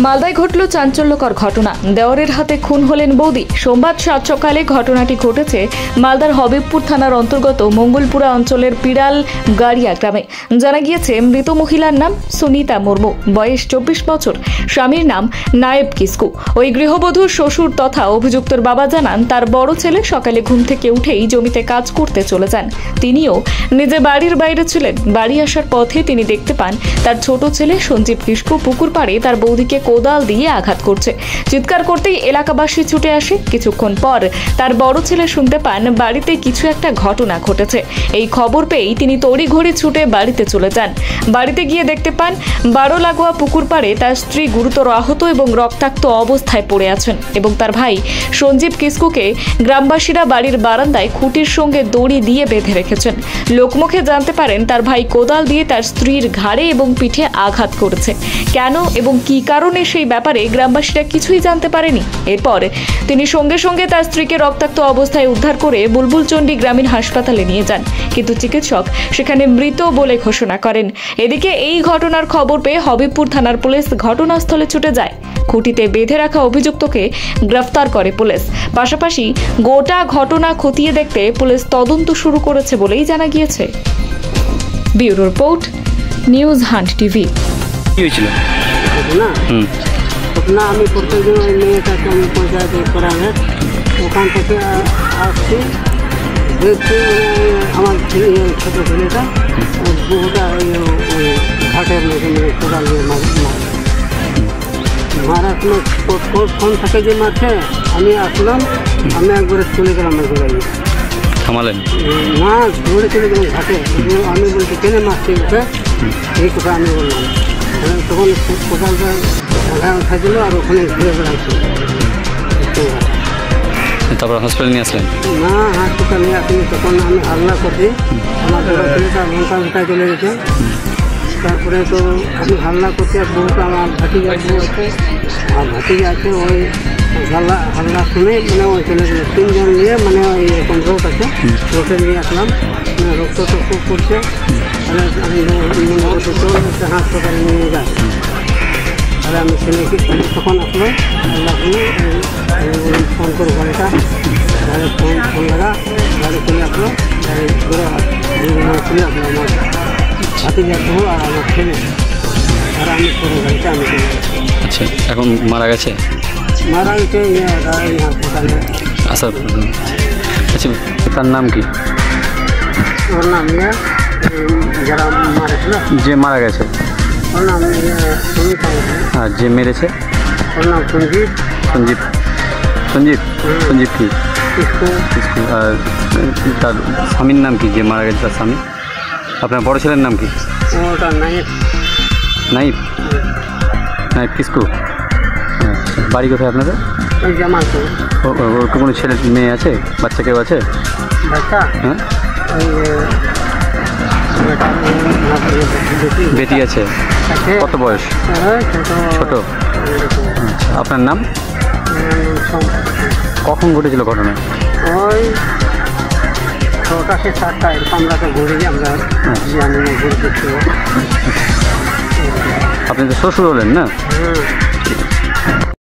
মালদায় ঘটল চাঞ্চল্যকর ঘটনা। দেওরের হাতে খুন হলেন বৌদি। সোমবার সাত সকালে ঘটনাটি ঘটেছে মালদার হবিবপুর থানার অন্তর্গত মঙ্গলপুরা অঞ্চলের পিড়াল গাড়িয়া গ্রামে। জানা গিয়েছে, মৃত মহিলার নাম সুনিতা মুর্মু, বয়স 24 বছর। স্বামীর নাম নায়েব কিসকু। ওই গৃহবধূর শ্বশুর তথা অভিযুক্তর বাবা জানান, তার বড় ছেলে সকালে ঘুম থেকে উঠেই জমিতে কাজ করতে চলে যান। তিনিও নিজে বাড়ির বাইরে ছিলেন। বাড়ি আসার পথে তিনি দেখতে পান তার ছোট ছেলে সঞ্জীব কিসকু পুকুর পাড়ে তার বৌদিকে কোদাল দিয়ে আঘাত করছে। চিৎকার করতেই এলাকাবাসী ছুটে আসে। কিছুক্ষণ পর তার বড় ছেলে শুনতে পান বাড়িতে কিছু একটা ঘটনা ঘটেছে। এই খবর পেয়েই তিনি তড়িঘড়ি ছুটে বাড়িতে চলে যান। বাড়িতে গিয়ে দেখতে পান 12 লাগোয়া পুকুর পাড়ে তার স্ত্রী গুরুতর আহত এবং রক্তাক্ত অবস্থায় পড়ে আছেন এবং তার ভাই সঞ্জীব কিসকুকে গ্রামবাসীরা বাড়ির বারান্দায় খুঁটির সঙ্গে দড়ি দিয়ে বেঁধে রেখেছেন। লোকমুখে জানতে পারেন তার ভাই কোদাল দিয়ে তার স্ত্রীর ঘাড়ে এবং পিঠে আঘাত করেছে। কেন এবং কী কারণে সেই ব্যাপারে গ্রামবাসীরা কিছুই জানতে পারেনি। এরপর তিনি সঙ্গে সঙ্গে তার স্ত্রীকে রক্তাক্ত অবস্থায় উদ্ধার করে বুলবুলচন্ডী গ্রামীণ হাসপাতালে নিয়ে যান, কিন্তু চিকিৎসক সেখানে মৃত বলে ঘোষণা করেন। এদিকে এই ঘটনার খবর পেয়ে হবিবপুর থানার পুলিশ ঘটনাস্থলে ছুটে যায়। খুঁটিতে বেঁধে রাখা অভিযুক্তকে গ্রেফতার করে পুলিশ। পাশাপাশি গোটা ঘটনা খতিয়ে দেখতে পুলিশ তদন্ত শুরু করেছে বলেই জানা গিয়েছে। Bureau report, news hunt TV. কি হয়েছিল না? আমি প্রত্যেকদিন ওই মেয়েটাকে আমি পঞ্চায়েতে করালে ওখান থেকে আসছি, দেখছি আমার ছোটো ছেলেটা বহুটা ওই ঘাটের মধ্যে কোদাল দিয়ে মারার ফোন থাকে যে মাঠে আমি আসলাম, আমি একবারে চলে গেলাম একবারে থামালেন না, দৌড়ে চলে গেলাম ঘাটে। আমি বলছি কেনে মারছি ওকে, এই কথা আমি বললাম। তখন কোদালটা ঢাকা উঠা দিল আর ওখানে ঘুরে বেড়াচ্ছিল। তারপর হসপিটাল নিয়ে আসলেন? না, হাসপাতাল নিয়ে আসিনি। তখন আমি হাল্লা করছি, আমার বড় ছেলেটা লঙ্কা উঠায় চলে গেছে। তারপরে তো আমি হাল্লা করছি, আর বউটা আমার ভাতিজা বউ আছে, আর ভাতিজা আছে। ওই হাল্লা শুনে মানে ওই চলে গেলো। 3 জন নিয়ে মানে ওই এরকম রোড আছে, রোডে নিয়ে আসলাম। রক্ত তো খুব করছে, আমি হাসপাতালে নিয়ে যাই। তাহলে আমি ছেলেকে তখন আসলো, আল্লাহ ফোন করে গাড়িটা ফোন লাগা, গাড়ি চলে আসলো, গাড়ি ঘুরে চলে আসলো আমার ভাতিজা বউ আর আমার ছেলে, আর আমি পুরো গাড়িটা আমি চলে গেছি। আচ্ছা, এখন মারা গেছে? মারা গেছে হাসপাতালে। আচ্ছা, আচ্ছা, তার নাম কি? ওর নাম যারা মারেছিল, যে মারা গেছে ওর নাম সুমিতা। আর যে মেরেছে ওর নাম সঞ্জীব। সঞ্জীব সঞ্জীব সঞ্জীব কি? আর তার স্বামীর নাম কি? যে মারা গেছে তার স্বামী? আপনার বড় ছেলের নাম কি? ওটা নাইব। নাইব? নাইব কিসকু? বাড়ি কোথায় আপনাদের? ওই জামালপুর। ওর কোনো ছেলে মেয়ে আছে, বাচ্চা কেউ আছে? বাচ্চা? হ্যাঁ, বেটি আছে। কত বয়স? ছোট। আচ্ছা, আপনার নাম? কখন ঘটেছিল ঘটনা? ওই 6টা থেকে 7টা এরকম রাতে ঘুরে আমরা জানি না ঘুরে। আপনি তো শ্বশুর হলেন না?